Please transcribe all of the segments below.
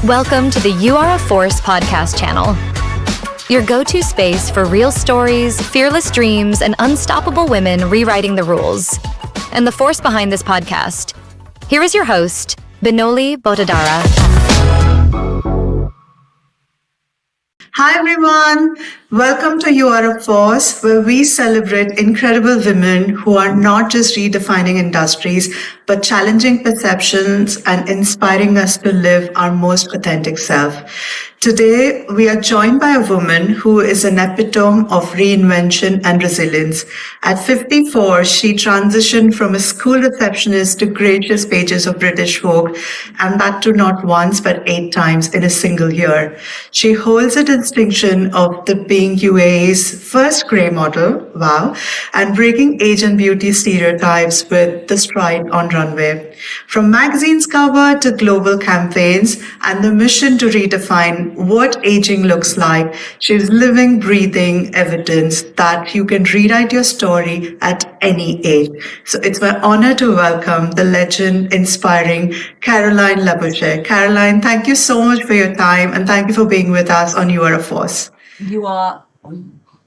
Welcome to the You Are a Force podcast channel, your go-to space for real stories, fearless dreams, and unstoppable women rewriting the rules. And the force behind this podcast. Here is your host, Binoli Botadara. Hi everyone, welcome to You Are a Force, where we celebrate incredible women who are not just redefining industries, but challenging perceptions and inspiring us to live our most authentic self. Today, we are joined by a woman who is an epitome of reinvention and resilience. At 54, she transitioned from a school receptionist to gracious pages of British Vogue, and that too not once but 8 times in a single year. She holds a distinction of being UAE's first grey model, wow, and breaking age and beauty stereotypes with the stride on runway. From magazine's cover to global campaigns and the mission to redefine what aging looks like, she's living, breathing evidence that you can rewrite your story at any age. So it's my honor to welcome the legend, inspiring Caroline Labouchere. Caroline, thank you so much for your time and thank you for being with us on You Are a Force. You are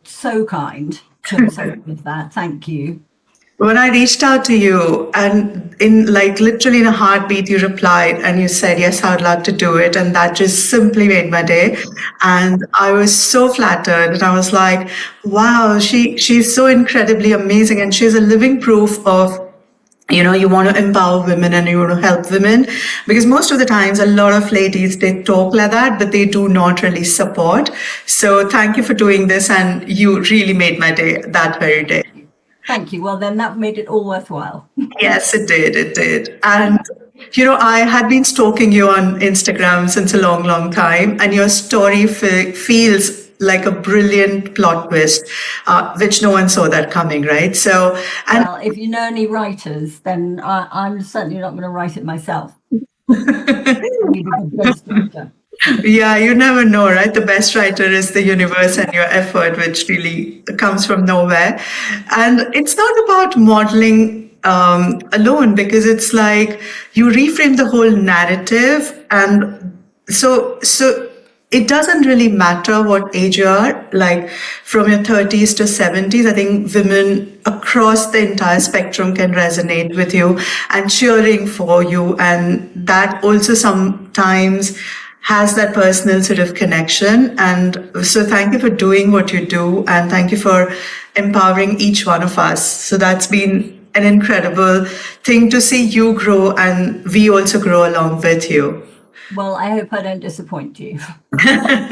so kind to say with that. Thank you. When I reached out to you and literally in a heartbeat, you replied and you said, yes, I would love to do it. And that just simply made my day. And I was so flattered and I was like, wow, she's so incredibly amazing. And she's a living proof of, you want to empower women and you want to help women, because most of the times a lot of ladies, they talk like that, but they do not really support. So thank you for doing this. And you really made my day that very day. Thank you. Well, then that made it all worthwhile. Yes, it did. It did. And, I had been stalking you on Instagram since a long, long time. And your story feels like a brilliant plot twist, which no one saw that coming, right? So, well, if you know any writers, then I'm certainly not going to write it myself. Yeah, you never know, right? The best writer is the universe and your effort, which really comes from nowhere. And it's not about modeling alone, because it's like you reframe the whole narrative. And so it doesn't really matter what age you are, like from your 30s to 70s. I think women across the entire spectrum can resonate with you and cheering for you. And that also sometimes has that personal sort of connection. And so thank you for doing what you do. And thank you for empowering each one of us. So that's been an incredible thing to see you grow, and we also grow along with you. Well, I hope I don't disappoint you.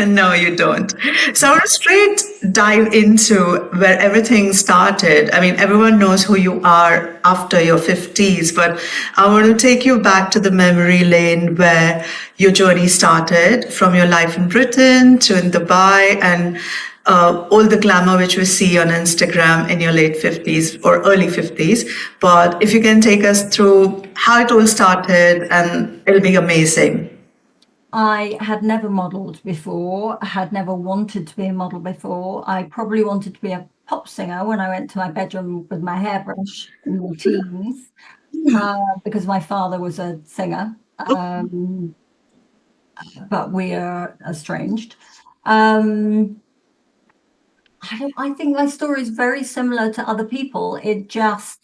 No, you don't. So I want to straight dive into where everything started. I mean, everyone knows who you are after your 50s, but I want to take you back to the memory lane where your journey started, from your life in Britain to in Dubai, and all the glamour which we see on Instagram in your late 50s or early 50s. But if you can take us through how it all started, and it'll be amazing. I had never modelled before, had never wanted to be a model before. I probably wanted to be a pop singer when I went to my bedroom with my hairbrush in my teens, because my father was a singer, but we are estranged. I think my story is very similar to other people. It just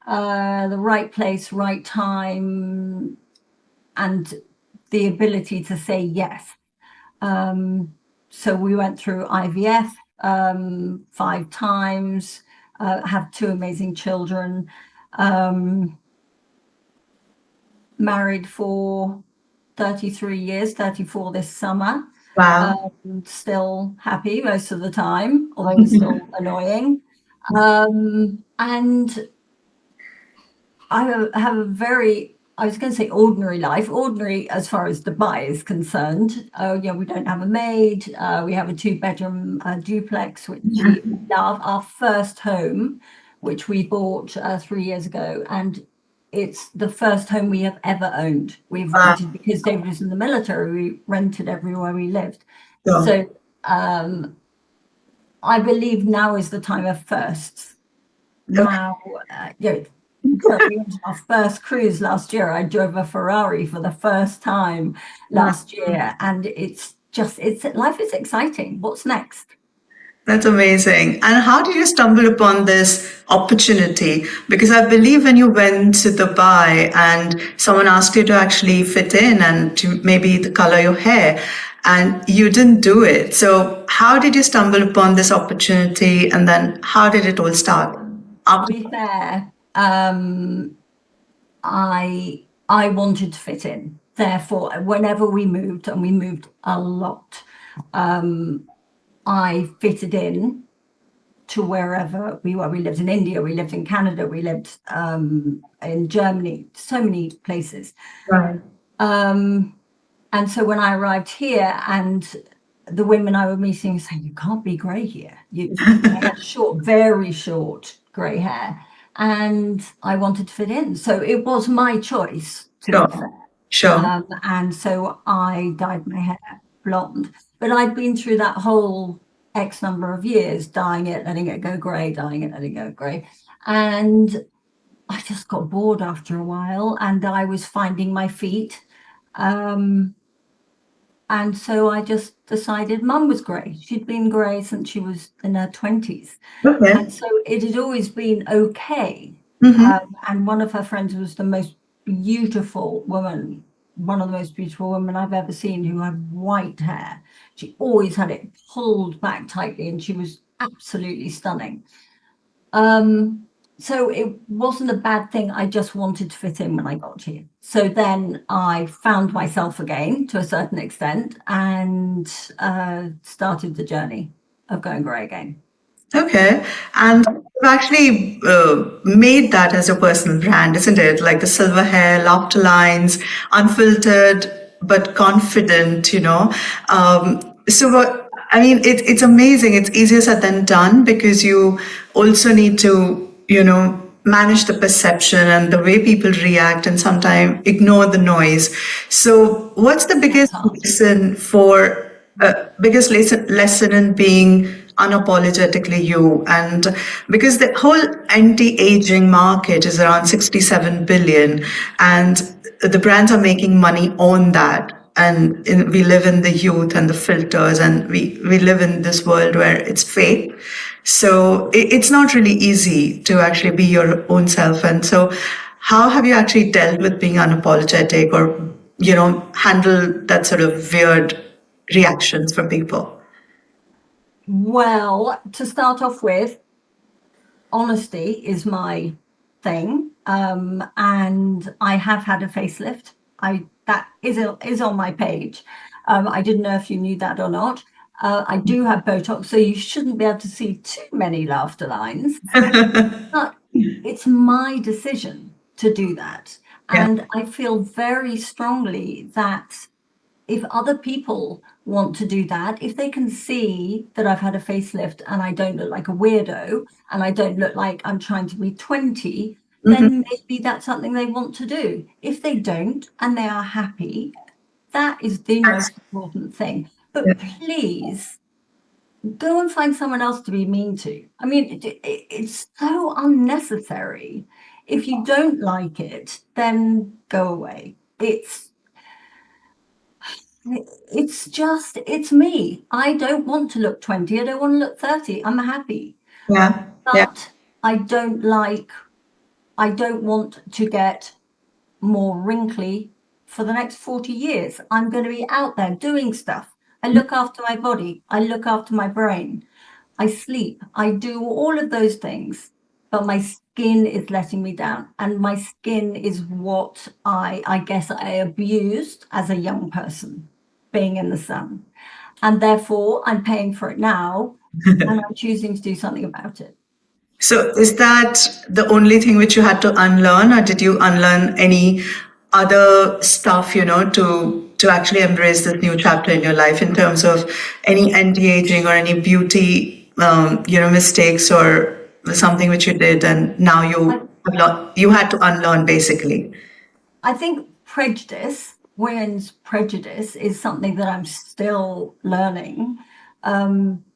the right place, right time, and the ability to say yes. So we went through IVF 5 times, have 2 amazing children, married for 33 years, 34 this summer. Wow. Still happy most of the time, although it's still annoying. And I have a very, I was going to say ordinary life, ordinary as far as Dubai is concerned. We don't have a maid. We have a 2-bedroom duplex, which we love. Our first home, which we bought 3 years ago. And it's the first home we have ever owned. We've rented, because David was in the military, we rented everywhere we lived. Yeah. So I believe now is the time of firsts. Now, But we went on our first cruise last year. I drove a Ferrari for the first time last year, and it's life is exciting. What's next? That's amazing. And how did you stumble upon this opportunity? Because I believe when you went to Dubai and someone asked you to actually fit in and to maybe the color your hair, and you didn't do it. So how did you stumble upon this opportunity? And then how did it all start? To be fair, I wanted to fit in. Therefore, whenever we moved, and we moved a lot, I fitted in to wherever we were. We lived in India, we lived in Canada, we lived in Germany, so many places. Right. And so when I arrived here, and the women I was meeting saying, "You can't be grey here." I had short, very short grey hair, and I wanted to fit in. So it was my choice, to be fair. Sure. And so I dyed my hair blonde. But I'd been through that whole X number of years, dyeing it, letting it go grey, dyeing it, letting it go grey. And I just got bored after a while, and I was finding my feet. And so I just decided Mum was grey. She'd been grey since she was in her 20s. Okay. And so it had always been okay. And one of her friends was the most beautiful woman, one of the most beautiful women I've ever seen, who had white hair. She always had it pulled back tightly, and she was absolutely stunning. So it wasn't a bad thing. I just wanted to fit in when I got here. So then I found myself again to a certain extent, and started the journey of going grey again. Okay. And you've actually made that as your personal brand, isn't it? Like the silver hair, laughter lines, unfiltered but confident, you know. So what I mean, it's amazing. It's easier said than done because you also need to, you know, manage the perception and the way people react and sometimes ignore the noise. So what's the biggest lesson for biggest lesson in being unapologetically you? And because the whole anti-aging market is around 67 billion, and the brands are making money on that, and we live in the youth and the filters, and we live in this world where it's fake. So it's not really easy to actually be your own self. And so how have you actually dealt with being unapologetic, or you know, handle that sort of weird reactions from people? Well, to start off with, honesty is my thing. And I have had a facelift. That is on my page. I didn't know if you knew that or not. I do have Botox, so you shouldn't be able to see too many laughter lines. But it's my decision to do that. Yeah. And I feel very strongly that if other people want to do that, if they can see that I've had a facelift and I don't look like a weirdo, and I don't look like I'm trying to be 20, then maybe that's something they want to do. If they don't and they are happy, that is the most important thing. But please go and find someone else to be mean to. I mean, it's so unnecessary. If you don't like it, then go away. It's me. I don't want to look 20. I don't want to look 30. I'm happy. Yeah. Yeah. But I don't want to get more wrinkly for the next 40 years. I'm going to be out there doing stuff. I look after my body. I look after my brain. I sleep. I do all of those things. But my skin is letting me down. And my skin is what I guess I abused as a young person, being in the sun. And therefore, I'm paying for it now, and I'm choosing to do something about it. So is that the only thing which you had to unlearn, or did you unlearn any other stuff, you know, to actually embrace this new chapter in your life in terms of any anti-aging or any beauty, you know, mistakes or something which you did, and now you had to unlearn basically. I think women's prejudice is something that I'm still learning,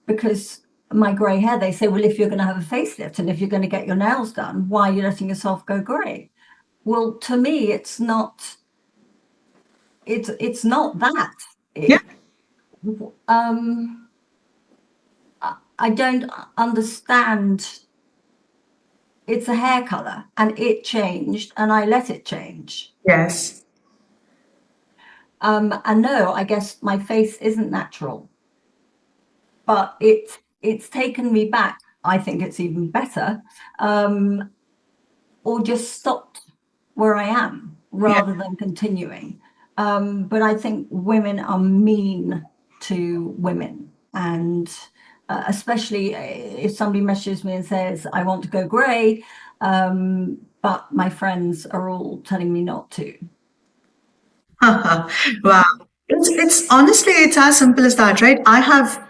because my grey hair, they say, well, if you're going to have a facelift and if you're going to get your nails done, why are you letting yourself go grey? Well, to me, it's not that. Yeah. I don't understand. It's a hair color and it changed and I let it change. Yes. And no, I guess my face isn't natural, but it's taken me back. I think it's even better, or just stopped where I am Yeah. rather than continuing. But I think women are mean to women, and especially if somebody messages me and says, I want to go grey, but my friends are all telling me not to. Wow. It's honestly, it's as simple as that, right? I have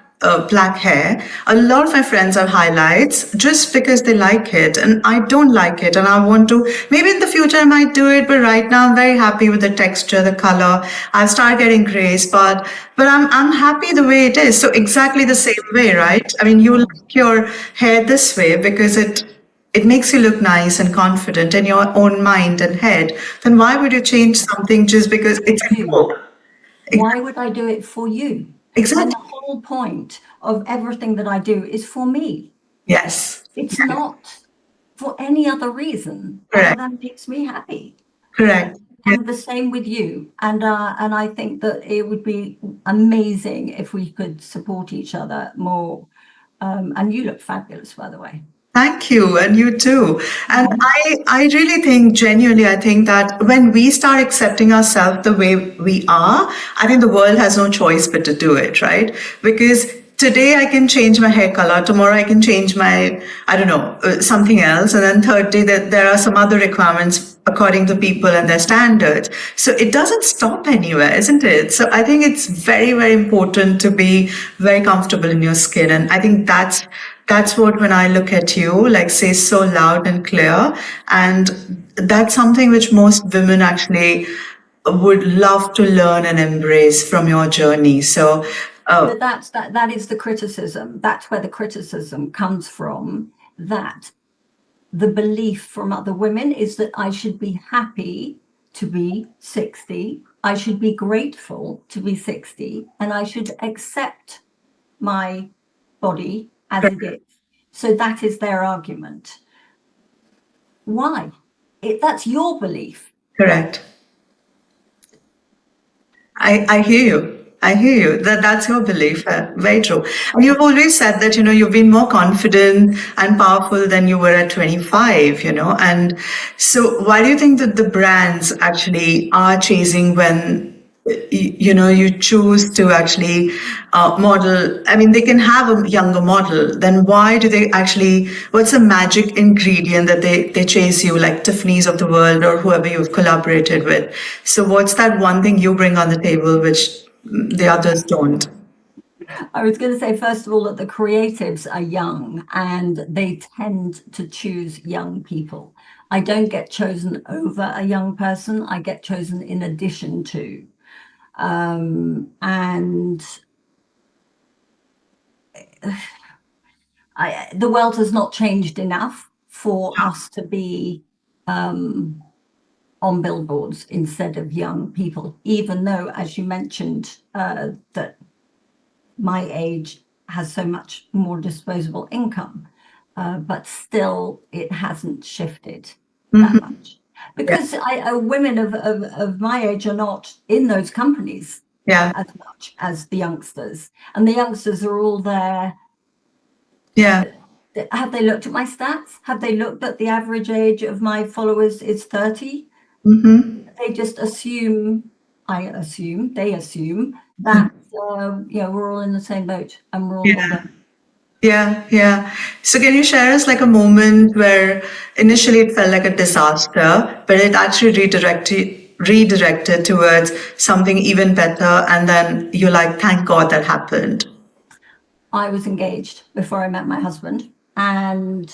black hair. A lot of my friends have highlights just because they like it, and I don't like it. And I want to, maybe in the future I might do it, but right now I'm very happy with the texture, the color. I've started getting grays, but I'm happy the way it is. So exactly the same way, right? I mean, you like your hair this way because it makes you look nice and confident in your own mind and head, then why would you change something just because it's in vogue? Why would I do it for you? When Exactly. the whole point of everything that I do is for me. Yes. It's not for any other reason other Correct. than it makes me happy. Correct. Yeah. And the same with you. And I think that it would be amazing if we could support each other more. And you look fabulous, by the way. Thank you, and you too. And I really think, genuinely, I think that when we start accepting ourselves the way we are, I think the world has no choice but to do it, right? Because today I can change my hair color, tomorrow I can change my, I don't know, something else, and then third day that there are some other requirements according to people and their standards. So it doesn't stop anywhere, isn't it? So I think it's very, very important to be very comfortable in your skin. And I think that's what, when I look at you, like, say so loud and clear. And that's something which most women actually would love to learn and embrace from your journey. So, But that is the criticism. That's where the criticism comes from, that the belief from other women is that I should be happy to be 60. I should be grateful to be 60, and I should accept my body as it is. So that is their argument. Why? That's your belief. correct. I hear you. I hear you. That's your belief. Very true. And you've always said that, you've been more confident and powerful than you were at 25, And so why do you think that the brands actually are chasing when, you choose to actually model? I mean, they can have a younger model. Then why do they actually, what's the magic ingredient that they chase you, like Tiffany's of the world or whoever you've collaborated with? So what's that one thing you bring on the table which the others don't? I was going to say, first of all, that the creatives are young and they tend to choose young people. I don't get chosen over a young person. I get chosen in addition to. And the world has not changed enough for us to be on billboards instead of young people, even though, as you mentioned, that my age has so much more disposable income, but still it hasn't shifted that much. Because women of my age are not in those companies Yeah. as much as the youngsters. And the youngsters are all there. Yeah. Have they looked at my stats? Have they looked at the average age of my followers is 30? They just assume, they assume that, we're all in the same boat and we're all Yeah. Yeah, yeah. So can you share us like a moment where initially it felt like a disaster, but it actually redirected towards something even better, and then you're like, thank God that happened. I was engaged before I met my husband, and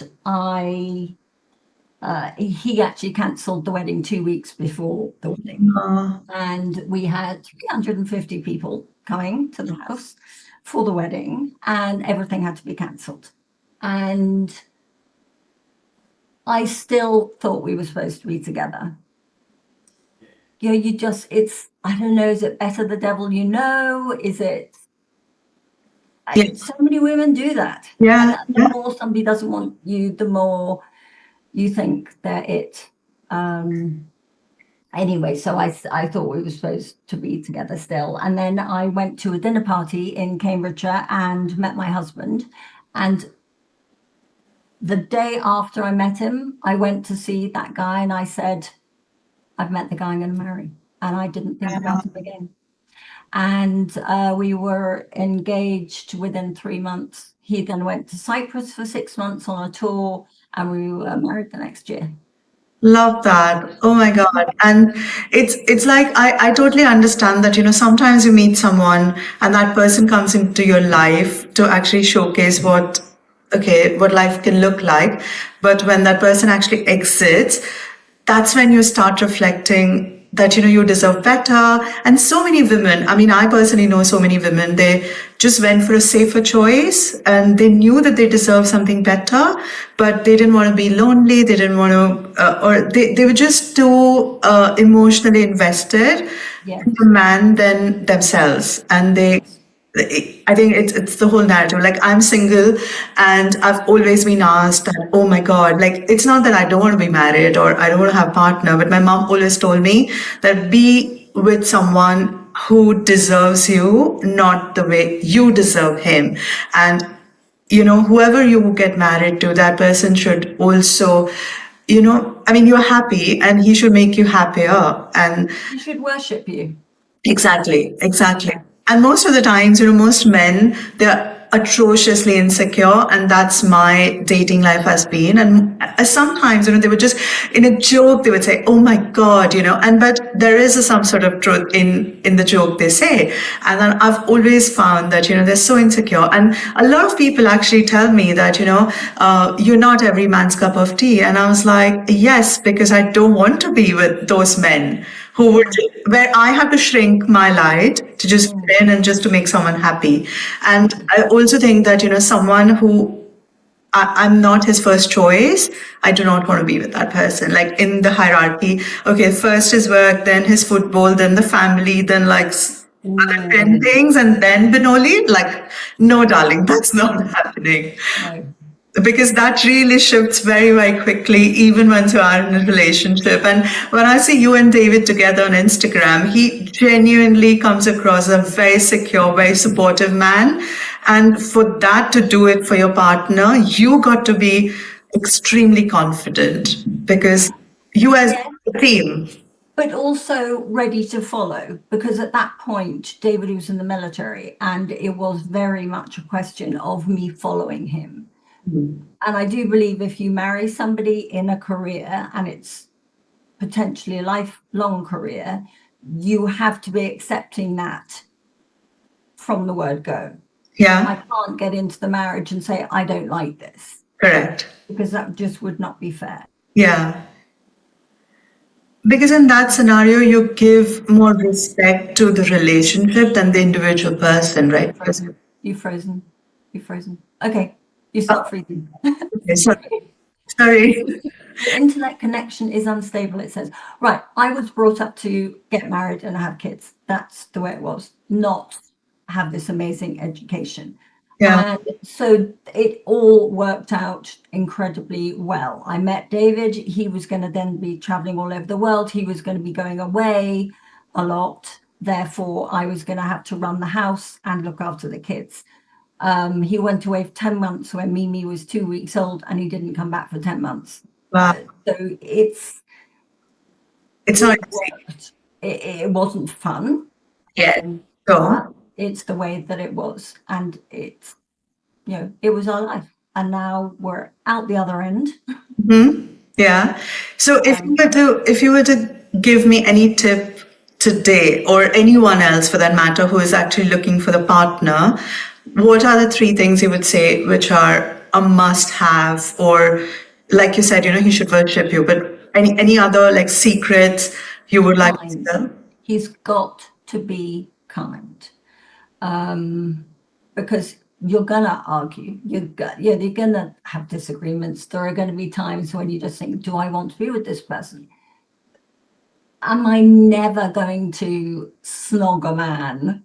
he actually cancelled the wedding 2 weeks before the wedding. And we had 350 people coming to the house. for the wedding, and everything had to be cancelled. And I still thought we were supposed to be together. You know, I don't know, is it better the devil you know? Is it? So many women do that. Yeah. And the more somebody doesn't want you, the more you think they're it. Anyway, so I thought we were supposed to be together still. And then I went to a dinner party in Cambridgeshire and met my husband. And the day after I met him, I went to see that guy and I said, I've met the guy I'm going to marry. And I didn't think about him again. And we were engaged within 3 months. He then went to Cyprus for 6 months on a tour, and we were married the next year. Love that. Oh my God. And it's like I totally understand that, sometimes you meet someone and that person comes into your life to actually showcase what life can look like. But when that person actually exits, that's when you start reflecting that, you deserve better. And so many women, I mean, I personally know so many women, they just went for a safer choice and they knew that they deserve something better, but they didn't want to be lonely. They didn't want to, or they were just too emotionally invested in the man than themselves. And I think it's the whole narrative. Like, I'm single and I've always been asked that, oh my God, like, it's not that I don't want to be married or I don't want to have a partner, but my mom always told me that be with someone who deserves you, not the way you deserve him. And, whoever you get married to, that person should also, you're happy and he should make you happier. And he should worship you. Exactly. And most of the times, most men, they're atrociously insecure, and that's my dating life has been. And sometimes, they would just, in a joke, they would say, "Oh my God," but there is some sort of truth in the joke they say. And then I've always found that, they're so insecure. And a lot of people actually tell me that, you're not every man's cup of tea. And I was like, yes, because I don't want to be with those men where I have to shrink my light to just fit in and just to make someone happy. And I also think that, someone who I'm not his first choice, I do not want to be with that person. Like, in the hierarchy, okay, first his work, then his football, then the family, then like other 10 things, and then Binoli. Like, no, darling, that's not happening. No. Because that really shifts very, very quickly, even once you are in a relationship. And when I see you and David together on Instagram, he genuinely comes across a very secure, very supportive man. And for that to do it for your partner, you got to be extremely confident because you as a team. But also ready to follow, because at that point, David was in the military and it was very much a question of me following him. And I do believe if you marry somebody in a career and it's potentially a lifelong career, you have to be accepting that from the word go. Yeah. I can't get into the marriage and say, I don't like this. Correct. Because that just would not be fair. Yeah. Because in that scenario, you give more respect to the relationship than the individual person, right? You've frozen. Okay. You start freezing. Okay, sorry. The internet connection is unstable, it says. Right. I was brought up to get married and have kids. That's the way it was. Not have this amazing education. Yeah. And so it all worked out incredibly well. I met David. He was going to then be traveling all over the world. He was going to be going away a lot. Therefore, I was going to have to run the house and look after the kids. He went away for 10 months when Mimi was 2 weeks old, and he didn't come back for 10 months. Wow. So it's not it wasn't fun. Yeah. So it's the way that it was, and it's, it was our life, and now we're out the other end. Yeah. So if you were to give me any tip today, or anyone else for that matter who is actually looking for the partner, what are the 3 things you would say which are a must-have, or like you said, he should worship you, but any other like secrets you would like to tell? He's got to be kind. because you're gonna argue. You're gonna have disagreements. There are going to be times when you just think, do I want to be with this person? Am I never going to snog a man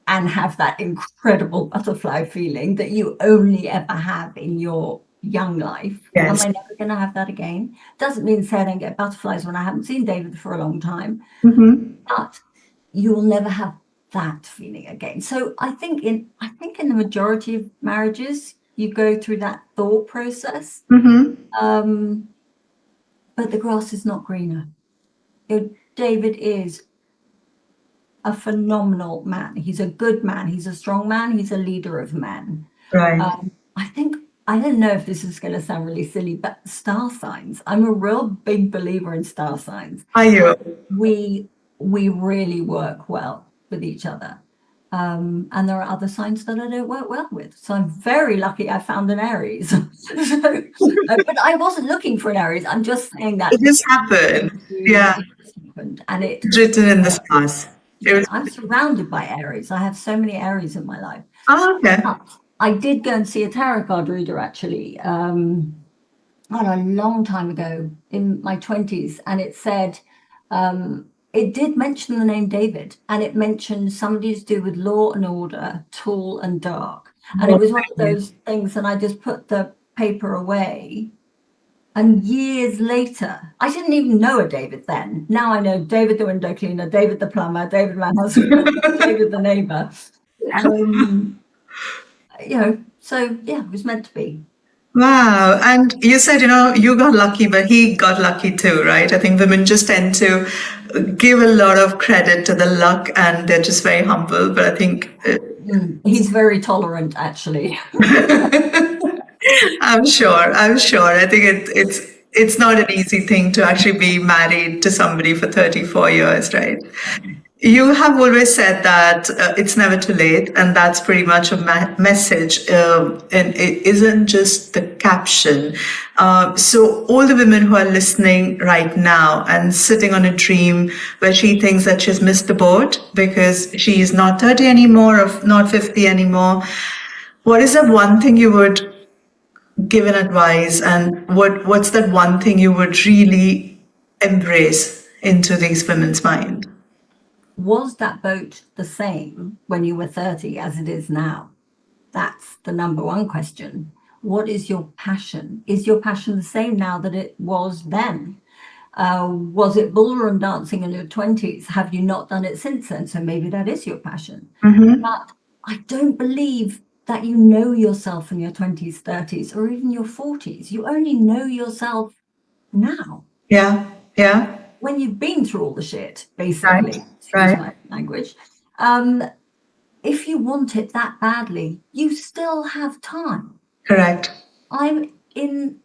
and have that incredible butterfly feeling that you only ever have in your young life? Yes. Am I never going to have that again? Doesn't mean say I don't get butterflies when I haven't seen David for a long time, but you will never have that feeling again. So I think in the majority of marriages, you go through that thought process, but the grass is not greener. David is a phenomenal man. He's a good man. He's a strong man. He's a leader of men. Right. I don't know if this is going to sound really silly, but star signs. I'm a real big believer in star signs. Are you? We really work well with each other. And there are other signs that I don't work well with. So I'm very lucky I found an Aries. But I wasn't looking for an Aries. I'm just saying that It just happened. Yeah. it just happened. And It's written in the stars. I'm surrounded by Aries. I have so many Aries in my life. Oh, okay. I did go and see a tarot card reader actually, a long time ago in my 20s, and it said, it did mention the name David, and it mentioned somebody to do with law and order, tall and dark. And it was one of those things, and I just put the paper away. And years later, I didn't even know a David then. Now I know David the window cleaner, David the plumber, David my husband, David the neighbor. So yeah, it was meant to be. Wow. And you said, you got lucky, but he got lucky too, right? I think women just tend to give a lot of credit to the luck and they're just very humble. But I think he's very tolerant, actually. I'm sure. I think it's not an easy thing to actually be married to somebody for 34 years, right? You have always said that it's never too late, and that's pretty much a message, and it isn't just the caption. So all the women who are listening right now and sitting on a dream where she thinks that she's missed the boat because she is not 30 anymore or not 50 anymore, what is that one thing you would give an advice, and what's that one thing you would really embrace into these women's mind? Was that boat the same when you were 30 as it is now? That's the number one question. What is your passion? Is your passion the same now that it was then? Was it ballroom dancing in your 20s? Have you not done it since then? So maybe that is your passion. But I don't believe that you know yourself in your 20s, 30s, or even your 40s. You only know yourself now. Yeah. When you've been through all the shit, basically, excuse my language, if you want it that badly, you still have time. Correct. I'm in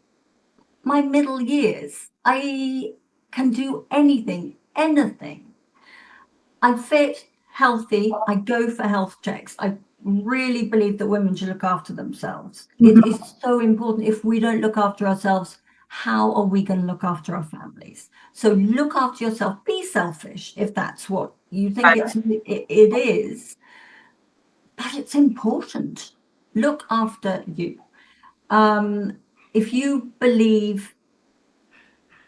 my middle years. I can do anything. I'm fit, healthy. I go for health checks. I really believe that women should look after themselves. It is so important. If we don't look after ourselves, how are we going to look after our families? So look after yourself. Be selfish if that's what you think it is. But it's important. Look after you. If you believe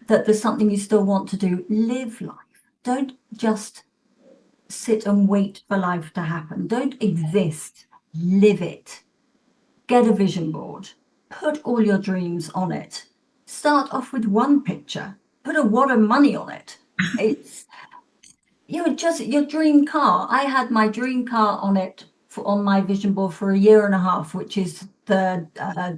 that there's something you still want to do, live life. Don't just sit and wait for life to happen. Don't exist. Live it. Get a vision board. Put all your dreams on it. Start off with one picture. Put a wad of money on it. It's just your dream car. I had my dream car on it on my vision board for a year and a half, which is the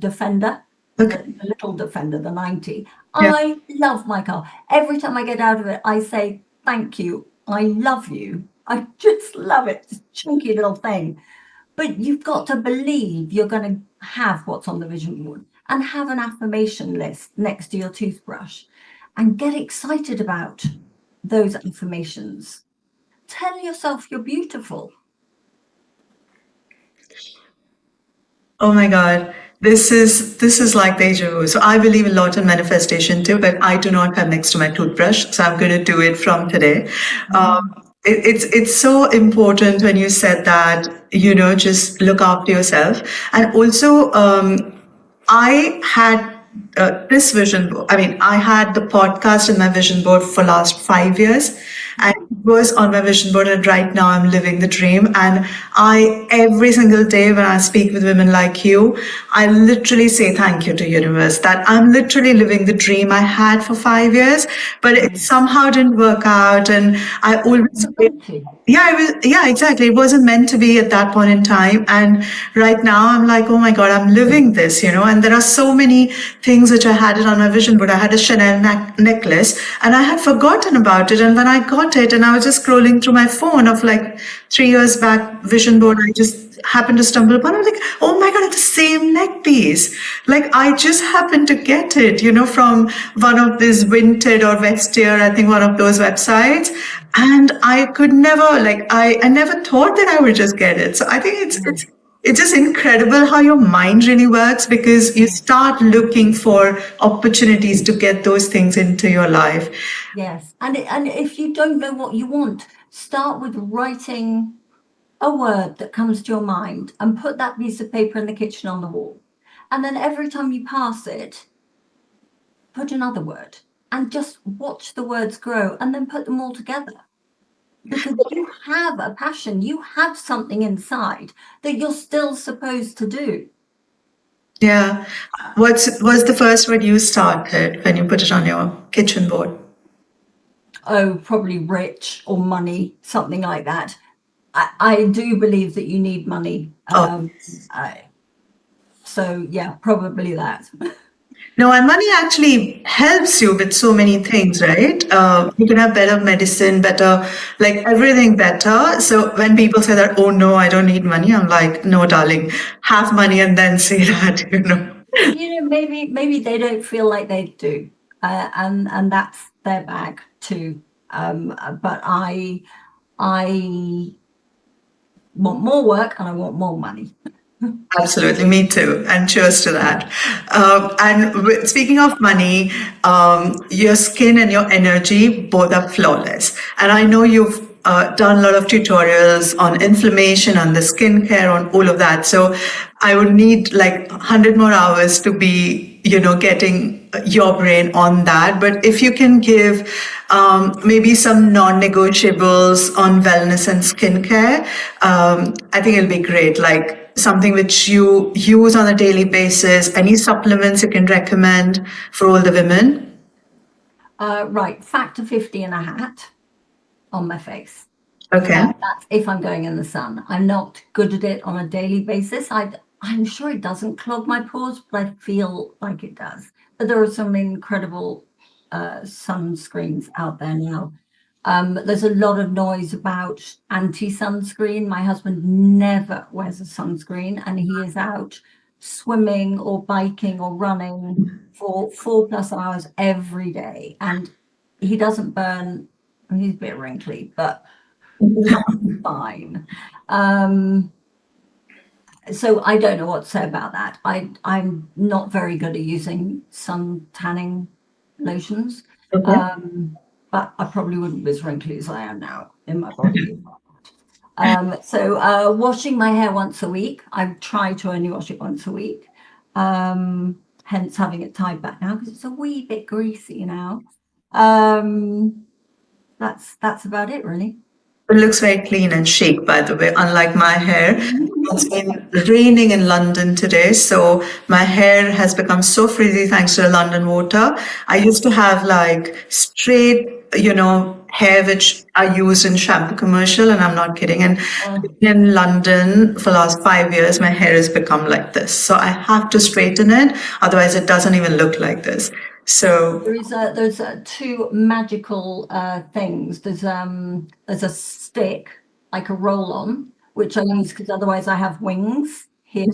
Defender, the little Defender, the 90. Yeah. I love my car. Every time I get out of it, I say, thank you. I love you. I just love it. It's a chunky little thing. But you've got to believe you're going to have what's on the vision board, and have an affirmation list next to your toothbrush and get excited about those affirmations. Tell yourself you're beautiful. Oh my God. This is like deja vu. So I believe a lot in manifestation too, but I do not have next to my toothbrush. So I'm going to do it from today. it's so important when you said that, just look after yourself. And also, I had this vision board. I mean, I had the podcast in my vision board for last 5 years, and it was on my vision board. And right now, I'm living the dream. And every single day when I speak with women like you, I literally say thank you to universe that I'm literally living the dream I had for 5 years, but it somehow didn't work out, and I always. Yeah, yeah, exactly. It wasn't meant to be at that point in time. And right now I'm like, oh my God, I'm living this, and there are so many things which I had it on my vision board. I had a Chanel necklace and I had forgotten about it. And when I got it and I was just scrolling through my phone of like 3 years back vision board, I just happened to stumble upon. I was like, oh my God, it's the same neck piece. Like I just happened to get it, from one of these Vinted or Vestiaire, I think one of those websites. And I could never, like, I never thought that I would just get it. So I think it's just incredible how your mind really works, because you start looking for opportunities to get those things into your life. Yes. And if you don't know what you want, start with writing a word that comes to your mind and put that piece of paper in the kitchen on the wall. And then every time you pass it, put another word and just watch the words grow and then put them all together. Because you have a passion, you have something inside that you're still supposed to do. Yeah. What's the first word you started when you put it on your kitchen board? Oh, probably rich or money, something like that. I do believe that you need money. Oh. So yeah, probably that. No, and money actually helps you with so many things, right? You can have better medicine, better, like everything better. So when people say that, oh no, I don't need money, I'm like, no, darling, have money and then say that. Maybe they don't feel like they do, and that's their bag too. But I want more work and I want more money. Absolutely, me too. And cheers to that. And speaking of money, your skin and your energy both are flawless. And I know you've done a lot of tutorials on inflammation, on the skincare, on all of that. So I would need like 100 more hours to be, getting your brain on that. But if you can give maybe some non-negotiables on wellness and skincare, I think it'll be great. Like something which you use on a daily basis, any supplements you can recommend for all the women? Right, factor 50 in a hat on my face. Okay. That's if I'm going in the sun. I'm not good at it on a daily basis. I'm sure it doesn't clog my pores, but I feel like it does. But there are some incredible sunscreens out there now. There's a lot of noise about anti-sunscreen. My husband never wears a sunscreen, and he is out swimming or biking or running for 4+ hours every day. And he doesn't burn, he's a bit wrinkly, but that's fine. So I don't know what to say about that. I'm not very good at using sun tanning lotions. But I probably wouldn't be as wrinkly as I am now in my body. So washing my hair once a week. I try to only wash it once a week. Hence having it tied back now because it's a wee bit greasy now. That's about it, really. It looks very clean and chic, by the way, unlike my hair. It's been raining in London today, so my hair has become so frizzy thanks to the London water. I used to have like straight, hair which I used in shampoo commercial, and I'm not kidding. And in London for last 5 years, my hair has become like this. So I have to straighten it, otherwise it doesn't even look like this. So there's two magical things. There's a stick, like a roll-on, which I use because otherwise I have wings here.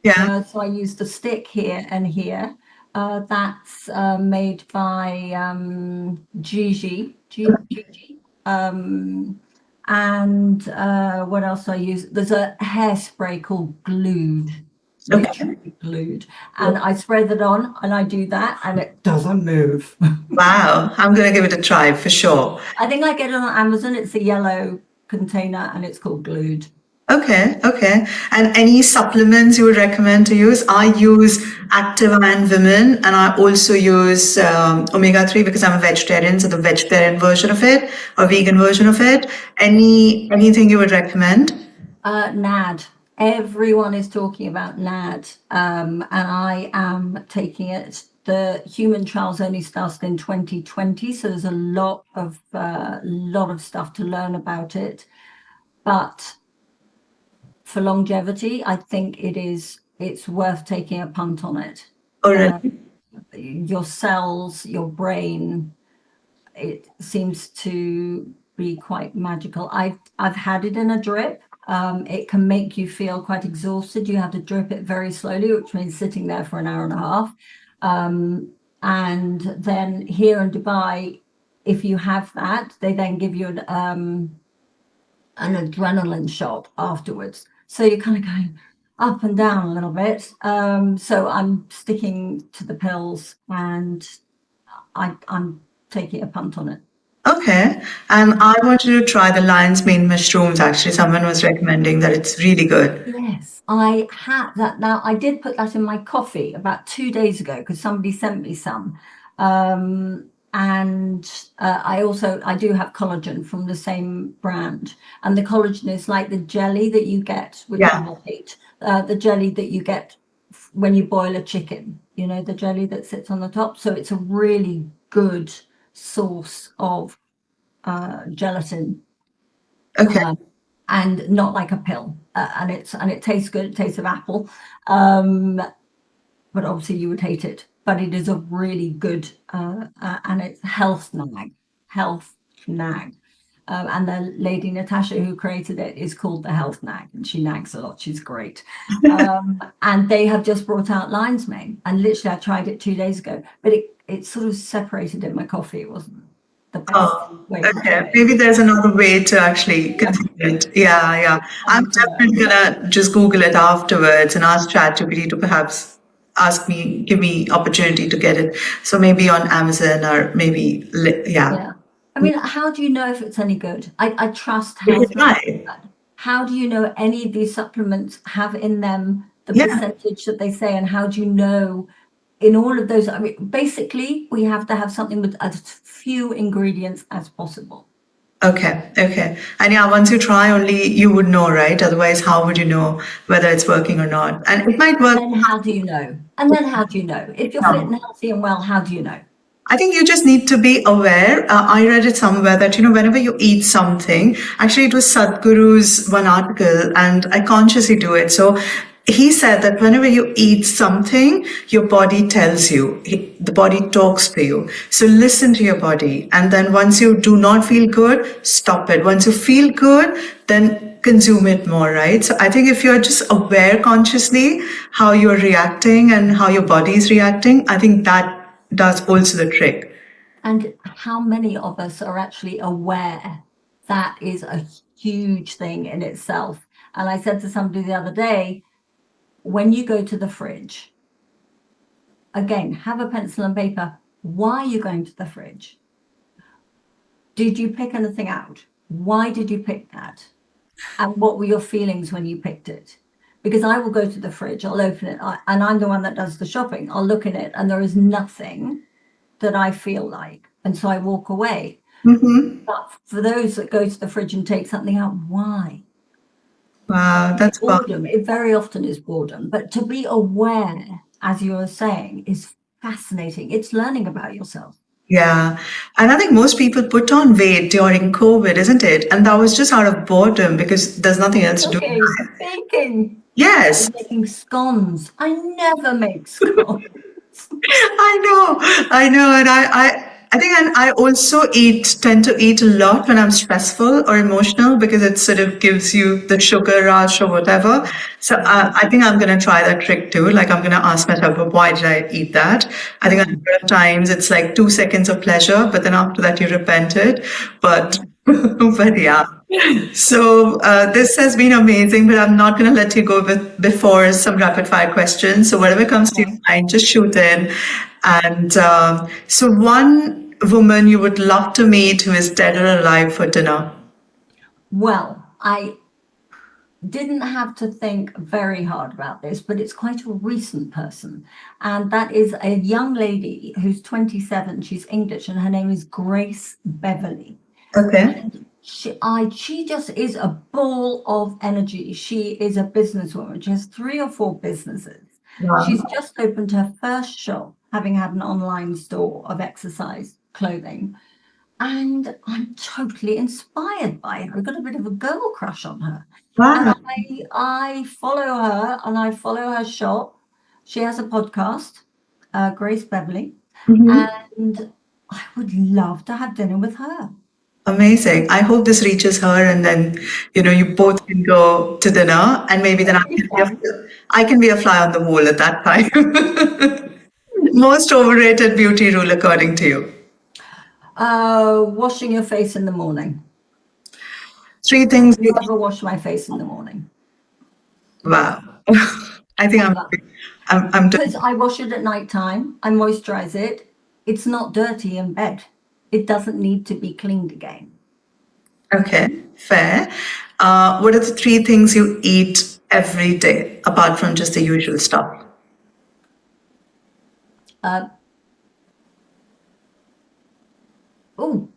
yeah. So I use the stick here and here. That's made by Gigi. And what else do I use? There's a hairspray called Glued. Okay. literally glued. And I spread it on and I do that and it doesn't move. Wow. I'm going to give it a try for sure. I think I get it on Amazon. It's a yellow container and it's called Glued. Okay, okay. And any supplements you would recommend to use? I use Active and Women, and I also use omega 3 because I'm a vegetarian, so the vegetarian version of it or vegan version of it. Anything you would recommend? NAD. Everyone is talking about NAD, and I am taking it. The human trials only started in 2020, so there's a lot of stuff to learn about it. But for longevity, I think it's worth taking a punt on it. Oh, really? Your cells, your brain, it seems to be quite magical. I've had it in a drip. It can make you feel quite exhausted. You have to drip it very slowly, which means sitting there for an hour and a half. And then here in Dubai, if you have that, they then give you an adrenaline shot afterwards. So you're kind of going up and down a little bit. So I'm sticking to the pills and I'm taking a punt on it. Okay. And I wanted to try the lion's mane mushrooms. Actually, someone was recommending that it's really good. Yes, I had that. Now, I did put that in my coffee about 2 days ago because somebody sent me some. And I do have collagen from the same brand. And the collagen is like the jelly that you get, which I Yeah. hate, the jelly that you get when you boil a chicken, the jelly that sits on the top. So it's a really good source of gelatin. Okay. And not like a pill, and it tastes good. It tastes of apple, but obviously you would hate it. But it is a really good, and it's health nag, and the lady Natasha who created it is called the Health Nag, and she nags a lot. She's great, and they have just brought out lion's mane, and literally I tried it 2 days ago, but it sort of separated in my coffee. It wasn't the best Oh, way to do okay. it. Maybe there's another way to actually consume it. Yeah, yeah. I'm definitely gonna just Google it afterwards and ask ChatGPT to perhaps give me opportunity to get it. So maybe on Amazon or maybe, yeah. Yeah. I mean, how do you know if it's any good? I trust Give it health a try. How do you know any of these supplements have in them the Yeah. percentage that they say? And how do you know in all of those? I mean, basically, we have to have something with as few ingredients as possible. Okay, okay. And yeah, once you try, only you would know, right? Otherwise, how would you know whether it's working or not? And it might work. Then how do you know? And then how do you know? If you're fit and healthy and well, how do you know? I think you just need to be aware. I read it somewhere that, whenever you eat something, actually, it was Sadhguru's one article, and I consciously do it. So he said that whenever you eat something, your body tells you, the body talks to you. So listen to your body. And then once you do not feel good, stop it. Once you feel good, then consume it more, right? So I think if you're just aware consciously how you're reacting and how your body is reacting, I think that does also the trick. And how many of us are actually aware? That is a huge thing in itself. And I said to somebody the other day, when you go to the fridge, again, have a pencil and paper. Why are you going to the fridge? Did you pick anything out? Why did you pick that? And what were your feelings when you picked it? Because I will go to the fridge, I'll open it, and I'm the one that does the shopping. I'll look in it and there is nothing that I feel like. And so I walk away. Mm-hmm. But for those that go to the fridge and take something out, why? Wow, that's Boredom. It very often is boredom. But to be aware, as you were saying, is fascinating. It's learning about yourself. Yeah. And I think most people put on weight during COVID, isn't it? And that was just out of boredom because there's nothing else to do. Baking. Yes. Making scones. I never make scones. I know. And I think I also tend to eat a lot when I'm stressful or emotional because it sort of gives you the sugar rush or whatever. So I think I'm going to try that trick too. Like I'm going to ask myself, well, why did I eat that? I think a lot of times it's like 2 seconds of pleasure, but then after that you repent it. But But yeah, so this has been amazing, but I'm not going to let you go before some rapid fire questions. So whatever comes to your Okay. mind, just shoot in. And so one woman you would love to meet who is dead or alive for dinner. Well, I didn't have to think very hard about this, but it's quite a recent person. And that is a young lady who's 27. She's English and her name is Grace Beverley. Okay. And she just is a ball of energy. She is a businesswoman. She has 3 or 4 businesses. She's Wow. just opened her first shop, having had an online store of exercise clothing. And I'm totally inspired by her. I've got a bit of a girl crush on her. And Wow. I follow her and I follow her shop. She has a podcast, Grace Beverley, Mhm. and I would love to have dinner with her. Amazing. I hope this reaches her, and then you both can go to dinner, and maybe then Totally fine. I can be a fly on the wall at that time. Most overrated beauty rule according to you. Washing your face in the morning. Three things you. Never wash my face in the morning. Wow. I think Never. I'm Because I wash it at night time, I moisturize it. It's not dirty in bed. It doesn't need to be cleaned again. okay. Fair. What are the three things you eat every day apart from just the usual stuff? Oh,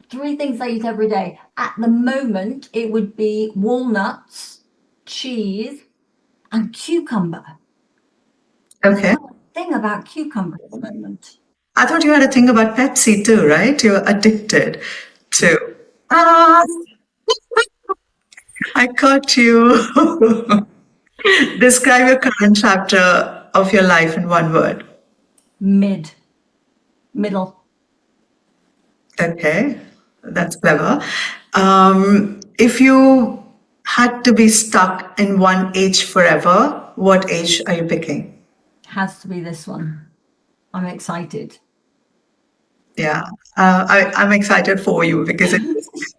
3 things I eat every day. At the moment, it would be walnuts, cheese, and cucumber. Okay. Thing about cucumber at the moment. I thought you had a thing about Pepsi too, right? You're addicted to. Ah, I caught you. Describe your current chapter of your life in one word. Middle. Okay, that's clever. If you had to be stuck in one age forever, what age are you picking? Has to be this one. I'm excited. Yeah, I'm excited for you because it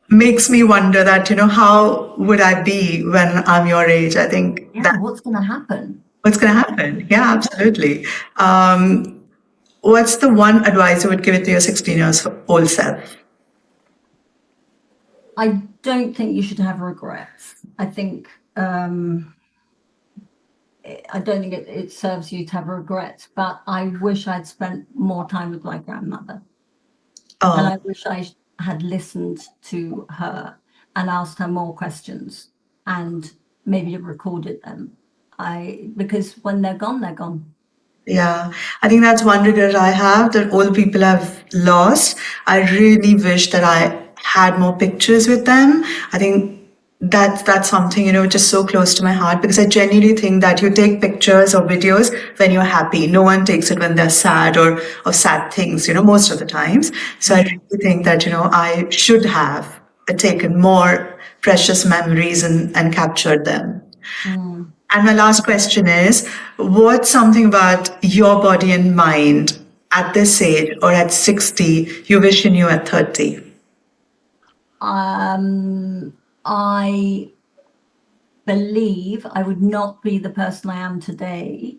makes me wonder that, how would I be when I'm your age? I think Yeah, that what's going to happen? what's going to happen. Yeah, absolutely. What's the one advice you would give it to your 16 years old self? I don't think you should have regrets. I don't think it serves you to have regrets, but I wish I'd spent more time with my grandmother. And Oh, I wish I had listened to her and asked her more questions and maybe recorded them. Because when they're gone, they're gone. yeah. I think that's one regret I have that all the people I've lost. I really wish that I had more pictures with them. I think that's something, just so close to my heart because I genuinely think that you take pictures or videos when you're happy. No one takes it when they're sad or sad things, most of the times. So I really think that, I should have taken more precious memories and captured them. Mm. And my last question is, what's something about your body and mind at this age or at 60 you wish you knew at 30? I believe I would not be the person I am today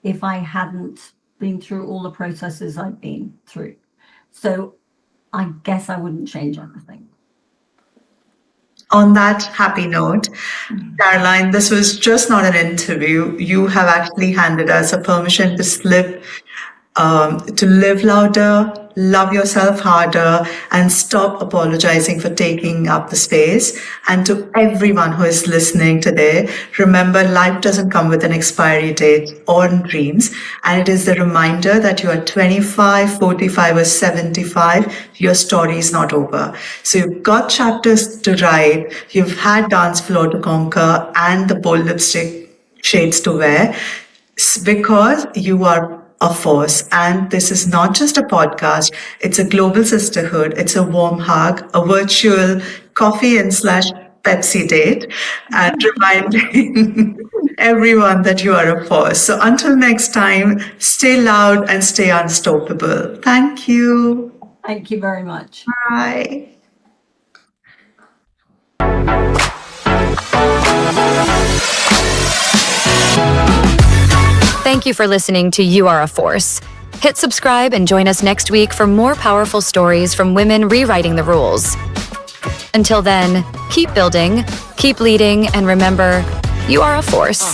if I hadn't been through all the processes I've been through. So I guess I wouldn't change anything. On that happy note, Caroline, this was just not an interview. You have actually handed us a permission to live louder, love yourself harder, and stop apologizing for taking up the space. And to everyone who is listening today, remember life doesn't come with an expiry date or dreams. And it is the reminder that you are 25, 45, or 75, your story is not over. So you've got chapters to write, you've had dance floor to conquer, and the bold lipstick shades to wear because you are a force. And this is not just a podcast, it's a global sisterhood, it's a warm hug, a virtual coffee and slash Pepsi date, and reminding everyone that you are a force. So until next time, stay loud and stay unstoppable. Thank you. Thank you very much. Bye. Thank you for listening to You Are a Force. Hit subscribe and join us next week for more powerful stories from women rewriting the rules. Until then, keep building, keep leading, and remember, you are a force.